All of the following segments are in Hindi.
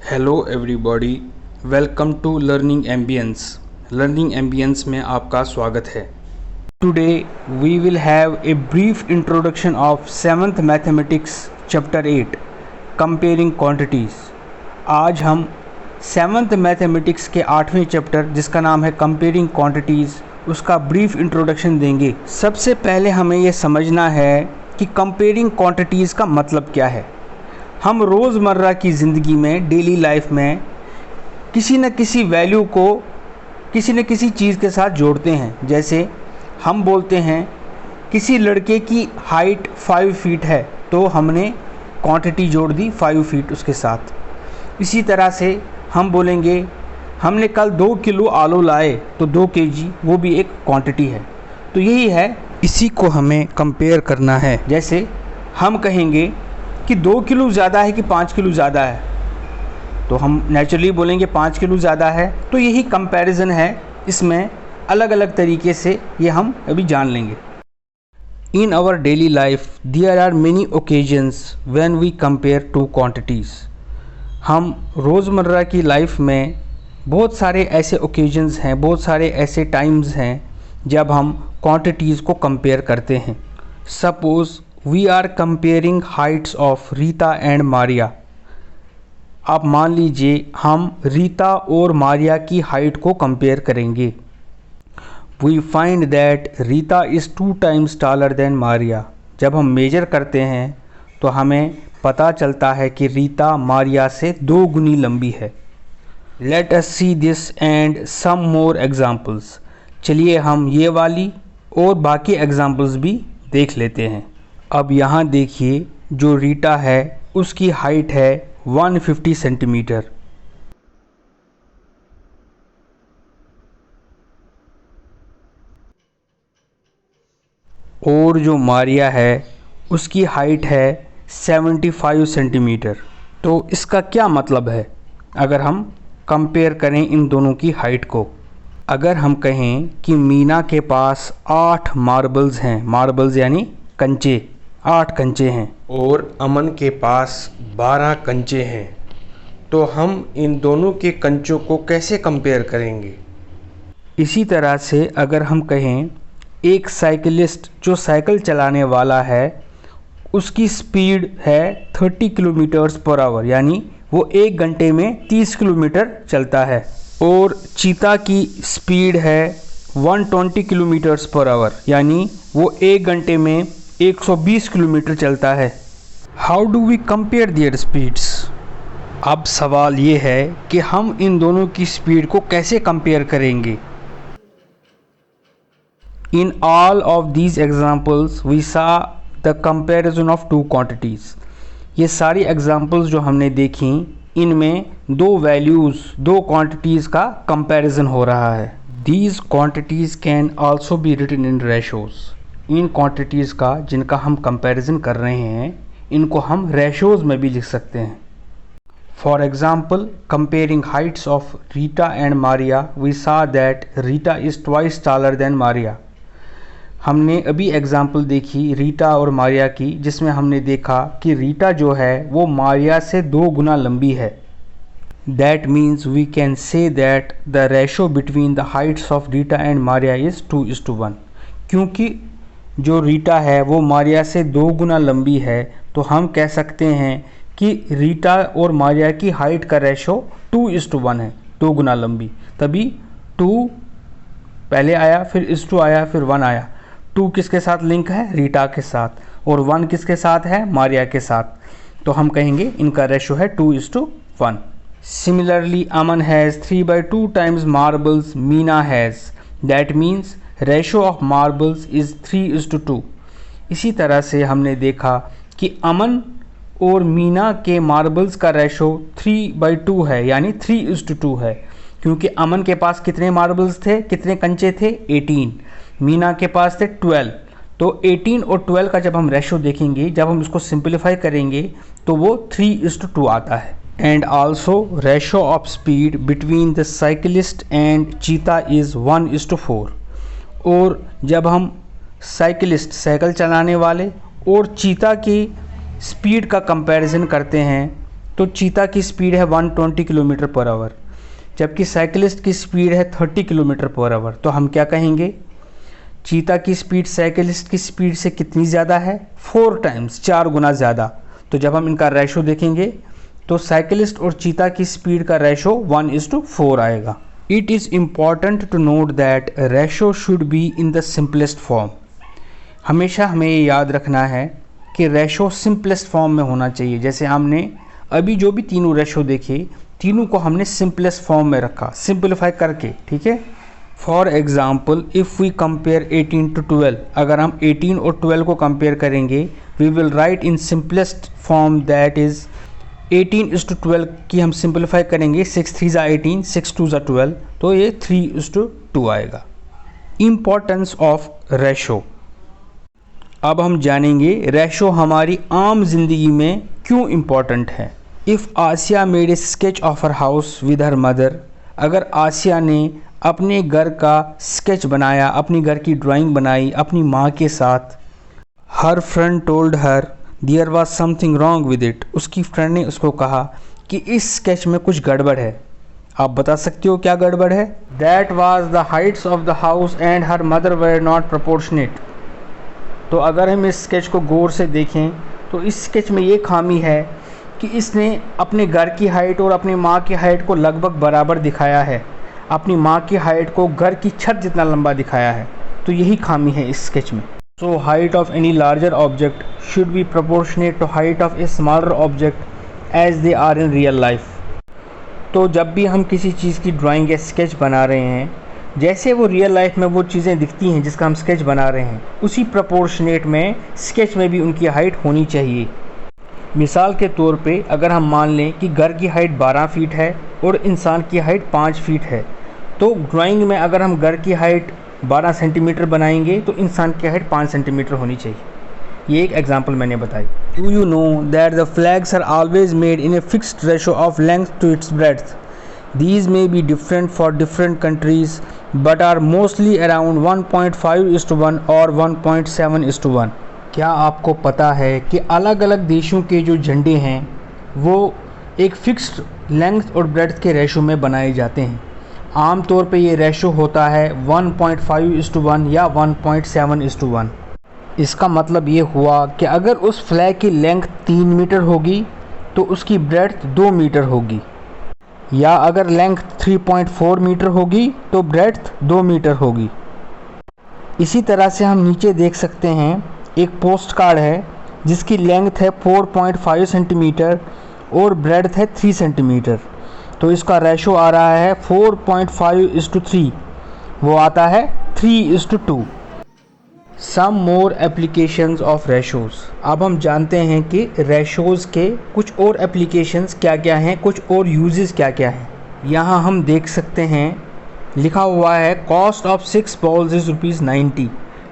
Hello everybody, welcome to learning ambience. Learning ambience में आपका स्वागत है। Today we will have a brief introduction of 7th mathematics chapter 8 comparing quantities. आज हम 7th मैथमेटिक्स के 8वें चैप्टर जिसका नाम है कंपेयरिंग क्वांटिटीज़ उसका ब्रीफ इंट्रोडक्शन देंगे। सबसे पहले हमें यह समझना है कि कंपेयरिंग क्वांटिटीज़ का मतलब क्या है। हम रोज़मर्रा की ज़िंदगी में, डेली लाइफ में किसी न किसी वैल्यू को किसी न किसी चीज़ के साथ जोड़ते हैं। जैसे हम बोलते हैं किसी लड़के की हाइट 5 फीट है तो हमने क्वांटिटी जोड़ दी 5 फीट उसके साथ। इसी तरह से हम बोलेंगे हमने कल 2 किलो आलू लाए तो 2 केजी, वो भी एक क्वांटिटी है। तो यही है, इसी को हमें कंपेयर करना है। जैसे हम कहेंगे कि 2 किलो ज़्यादा है कि 5 किलो ज़्यादा है, तो हम नेचुरली बोलेंगे 5 किलो ज़्यादा है। तो यही कंपैरिजन है, इसमें अलग अलग तरीके से ये हम अभी जान लेंगे। In our daily life there are many occasions when we compare two quantities. हम रोज़मर्रा की लाइफ में बहुत सारे ऐसे ओकेजन्स हैं, बहुत सारे ऐसे टाइम्स हैं जब हम क्वांटिटीज़ को कंपेयर करते हैं। Suppose we are comparing heights of Rita and Maria. आप मान लीजिए हम रीता और मारिया की हाइट को कंपेयर करेंगे। We find that Rita is 2 times taller than Maria. जब हम मेजर करते हैं तो हमें पता चलता है कि रीता मारिया से 2 गुनी लंबी है। Let us see this and some more examples. चलिए हम ये वाली और बाकी एग्जाम्पल्स भी देख लेते हैं। अब यहाँ देखिए, जो रीटा है उसकी हाइट है 150 सेंटीमीटर और जो मारिया है उसकी हाइट है 75 सेंटीमीटर। तो इसका क्या मतलब है अगर हम कंपेयर करें इन दोनों की हाइट को। अगर हम कहें कि मीना के पास 8 मार्बल्स हैं, मार्बल्स यानी कंचे, 8 कंचे हैं, और अमन के पास 12 कंचे हैं, तो हम इन दोनों के कंचों को कैसे कंपेयर करेंगे। इसी तरह से अगर हम कहें एक साइकिलिस्ट जो साइकिल चलाने वाला है उसकी स्पीड है 30 किलोमीटर्स पर आवर, यानी वो 1 घंटे में 30 किलोमीटर चलता है, और चीता की स्पीड है 120 किलोमीटर्स पर आवर, यानी वो 1 घंटे में 120 किलोमीटर चलता है। How do we compare their speeds. अब सवाल ये है कि हम इन दोनों की स्पीड को कैसे कंपेयर करेंगे। In all of these examples we saw the comparison of 2 quantities. ये सारी एग्जाम्पल्स जो हमने देखी, इनमें 2 वैल्यूज़, 2 क्वांटिटीज़ का कंपैरिजन हो रहा है। These quantities can also be written in ratios. इन क्वांटिटीज़ का जिनका हम कंपैरिजन कर रहे हैं इनको हम रेशोज़ में भी लिख सकते हैं। For example, comparing heights of Rita and Maria we saw that Rita is twice taller than Maria. हमने अभी एग्जाम्पल देखी रीटा और मारिया की, जिसमें हमने देखा कि रीटा जो है वो मारिया से 2 गुना लंबी है। That means we can say that the ratio between the heights of Rita and Maria is 2:1। क्योंकि जो रीटा है वो मारिया से 2 गुना लंबी है, तो हम कह सकते हैं कि रीटा और मारिया की हाइट का रेशो 2:1 है, 2 गुना लंबी। तभी 2 पहले आया, फिर इस 2 आया, फिर 1 आया। 2 किसके साथ लिंक है, रीटा के साथ, और 1 किसके साथ है, मारिया के साथ। तो हम कहेंगे इनका रेशो है 2:1। Similarly Aman has 3/2 times marbles Meena has. That means ratio of marbles is 3:2। इसी तरह से हमने देखा कि अमन और मीना के मार्बल्स का रेशो 3/2 है, यानी 3:2 है। क्योंकि अमन के पास कितने मार्बल्स थे, कितने कंचे थे, 18। मीना के पास थे 12। तो 18 और 12 का जब हम रेशो देखेंगे, जब हम इसको सिंप्लीफाई करेंगे तो वो 3:2 आता है। And also ratio of speed between the cyclist and चीता इज़ 1:4। और जब हम साइकिलिस्ट, साइकिल चलाने वाले, और चीता की स्पीड का कंपैरिजन करते हैं तो चीता की स्पीड है 120 किलोमीटर पर आवर, जबकि साइकिलिस्ट की स्पीड है 30 किलोमीटर पर आवर। तो हम क्या कहेंगे, चीता की स्पीड साइकिलिस्ट की स्पीड से कितनी ज़्यादा है, 4 टाइम्स, 4 गुना ज़्यादा। तो जब हम इनका रेशो देखेंगे तो साइकिलिस्ट और चीता की स्पीड का रेशो 1:4 आएगा। It is important to note that ratio should be in the simplest form. हमेशा हमें ये याद रखना है कि रेशो सिंपलेस्ट फॉर्म में होना चाहिए। जैसे हमने अभी जो भी तीनों रेशो देखे, तीनों को हमने सिंपलेस्ट फॉर्म में रखा, सिंपलीफाई करके, ठीक है। For example if we compare 18 to 12, अगर हम 18 और 12 को कंपेयर करेंगे, we will write in simplest form, that is 18:12 की हम सिंपलीफाई करेंगे, 6 3 18, 6 2 12, तो ये 3:2 आएगा। Importance of ratio. अब हम जानेंगे रेशो हमारी आम जिंदगी में क्यों इम्पॉर्टेंट है। If Asiya made a sketch of her house with her mother, अगर आसिया ने अपने घर का स्केच बनाया, अपनी घर की ड्राइंग बनाई अपनी माँ के साथ, her friend told her there was something wrong with it, उसकी फ्रेंड ने उसको कहा कि इस स्केच में कुछ गड़बड़ है। आप बता सकते हो क्या गड़बड़ है? That was the heights of the house and her mother were not proportionate. तो अगर हम इस स्केच को गौर से देखें तो इस स्केच में ये खामी है कि इसने अपने घर की हाइट और अपनी माँ की हाइट को लगभग बराबर दिखाया है, अपनी माँ की हाइट को घर की छत जितना लंबा दिखाया है। तो यही खामी है इस स्केच में। So height of any larger object should be proportionate to height of a smaller object as they are in real life. तो जब भी हम किसी चीज़ की ड्राइंग या स्केच बना रहे हैं, जैसे वो रियल लाइफ में वो चीज़ें दिखती हैं जिसका हम स्केच बना रहे हैं, उसी प्रोपोर्शनेट में स्केच में भी उनकी हाइट होनी चाहिए। मिसाल के तौर पे अगर हम मान लें कि घर की हाइट 12 फीट है और इंसान की हाइट 5 फीट है, तो ड्राइंग में अगर हम घर की हाइट 12 सेंटीमीटर बनाएंगे तो इंसान की हाइट 5 सेंटीमीटर होनी चाहिए। ये एक एग्जांपल मैंने बताई। Do you know that the flags are always made in a fixed ratio of length to its breadth. These may be different for different countries but are mostly around 1.5:1 और 1.7:1। क्या आपको पता है कि अलग अलग देशों के जो झंडे हैं वो एक फिक्स्ड लेंथ और ब्रेड्थ के रेशो में बनाए जाते हैं। आम तौर पे ये रेशो होता है 1.5:1 या 1.7:1। इसका मतलब ये हुआ कि अगर उस फ्लैग की लेंथ 3 मीटर होगी तो उसकी ब्रेड्थ 2 मीटर होगी, या अगर लेंथ 3.4 मीटर होगी तो ब्रेड्थ 2 मीटर होगी। इसी तरह से हम नीचे देख सकते हैं एक पोस्ट कार्ड है जिसकी लेंथ है 4.5 सेंटीमीटर और ब्रेड्थ है 3 सेंटीमीटर। तो इसका रेशो आ रहा है 4.5:3, वो आता है 3:2। सम मोर एप्लीकेशंस ऑफ रेशोज़। अब हम जानते हैं कि रेशोज़ के कुछ और एप्लीकेशंस क्या क्या हैं, कुछ और यूजेस क्या क्या हैं। यहाँ हम देख सकते हैं लिखा हुआ है cost of 6 bowls is ₹90।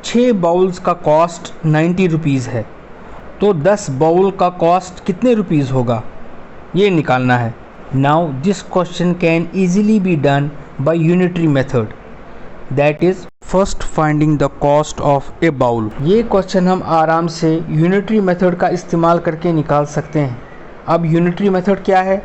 6 bowls का कॉस्ट 90 रुपीज़ है, तो 10 बाउल का कॉस्ट कितने रुपीज़ होगा ये निकालना है। Now this question can easily be done by unitary method, that is first finding the cost of a bowl. ये क्वेश्चन हम आराम से यूनिटरी मेथड का इस्तेमाल करके निकाल सकते हैं। अब यूनिटरी मेथड क्या है?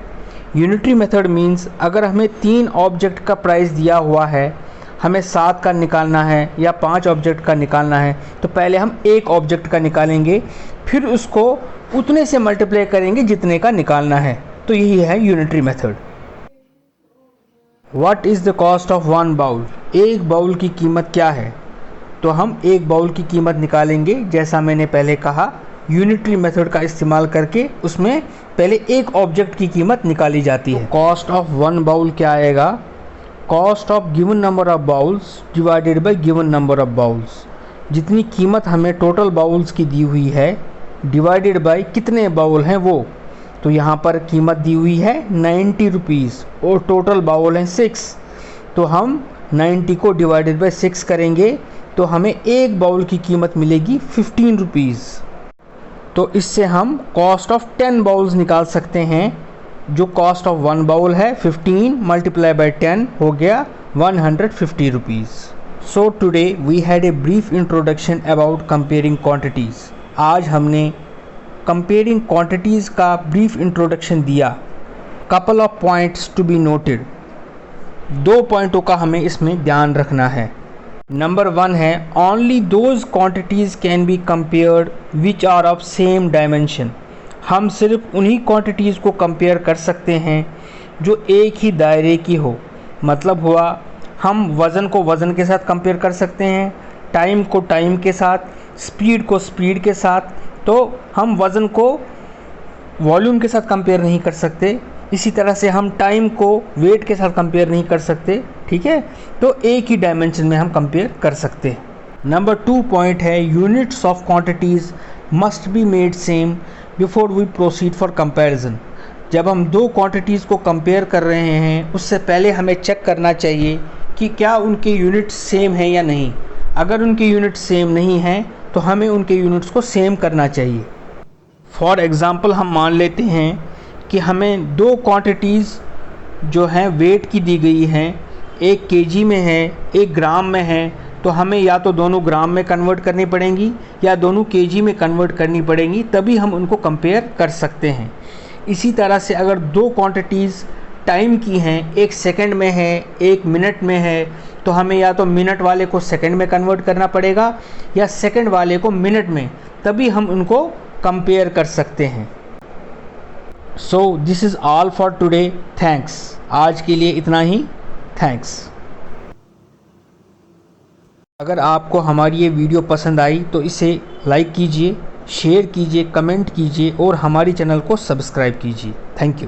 यूनिटरी मेथड मींस अगर हमें 3 ऑब्जेक्ट का प्राइस दिया हुआ है, हमें 7 का निकालना है या 5 ऑब्जेक्ट का निकालना है, तो पहले हम एक ऑब्जेक्ट का निकालेंगे, फिर उसको उतने से मल्टीप्लाई करेंगे जितने का निकालना है। तो यही है unitary method. What is the cost of 1 bowl? एक बाउल की कीमत क्या है? तो हम एक बाउल की कीमत निकालेंगे, जैसा मैंने पहले कहा, यूनिटरी मेथड का इस्तेमाल करके उसमें पहले एक ऑब्जेक्ट की कीमत निकाली जाती है। कॉस्ट ऑफ 1 बाउल क्या आएगा? Cost of given number of bowls divided by given number of bowls. जितनी कीमत हमें टोटल बाउल्स की दी हुई है डिवाइडेड बाय कितने बाउल हैं वो। तो यहाँ पर कीमत दी हुई है 90 रुपीज़ और टोटल बाउल हैं 6, तो हम 90 को डिवाइडेड बाय 6 करेंगे तो हमें एक बाउल की कीमत मिलेगी 15 रुपीज़। तो इससे हम कॉस्ट ऑफ 10 बाउल्स निकाल सकते हैं। जो कॉस्ट ऑफ 1 बाउल है 15 मल्टीप्लाई बाय 10 हो गया 150 rupees. So today we had a brief introduction about comparing quantities. आज हमने कंपेयरिंग क्वांटिटीज़ का ब्रीफ इंट्रोडक्शन दिया, couple of points to be noted. 2 पॉइंटों का हमें इसमें ध्यान रखना है। नंबर 1 है only those quantities can be compared which are of same dimension. हम सिर्फ उन्हीं क्वांटिटीज़ को कंपेयर कर सकते हैं जो एक ही दायरे की हो। मतलब हुआ हम वज़न को वज़न के साथ कंपेयर कर सकते हैं, टाइम को टाइम के साथ, स्पीड को स्पीड के साथ। तो हम वज़न को वॉल्यूम के साथ कंपेयर नहीं कर सकते, इसी तरह से हम टाइम को वेट के साथ कंपेयर नहीं कर सकते, ठीक है। तो एक ही डायमेंशन में हम कंपेयर कर सकते हैं। नंबर 2 पॉइंट है units of quantities must be made same before we proceed for comparison. जब हम 2 क्वांटिटीज़ को कंपेयर कर रहे हैं उससे पहले हमें चेक करना चाहिए कि क्या उनके यूनिट्स सेम हैं या नहीं। अगर उनके यूनिट्स सेम नहीं हैं तो हमें उनके यूनिट्स को सेम करना चाहिए। फॉर एग्ज़ाम्पल हम मान लेते हैं कि हमें 2 क्वांटिटीज़ जो हैं वेट की दी गई हैं, एक केजी में है, एक ग्राम में है। तो हमें या तो दोनों ग्राम में कन्वर्ट करनी पड़ेंगी या दोनों केजी में कन्वर्ट करनी पड़ेंगी, तभी हम उनको कंपेयर कर सकते हैं। इसी तरह से अगर 2 क्वांटिटीज़ टाइम की हैं, एक सेकंड में है, एक मिनट में है, तो हमें या तो मिनट वाले को सेकंड में कन्वर्ट करना पड़ेगा या सेकंड वाले को मिनट में, तभी हम उनको कंपेयर कर सकते हैं। So this is all for today. Thanks. आज के लिए इतना ही। थैंक्स। अगर आपको हमारी ये वीडियो पसंद आई तो इसे लाइक कीजिए, शेयर कीजिए, कमेंट कीजिए और हमारी चैनल को सब्सक्राइब कीजिए। Thank you.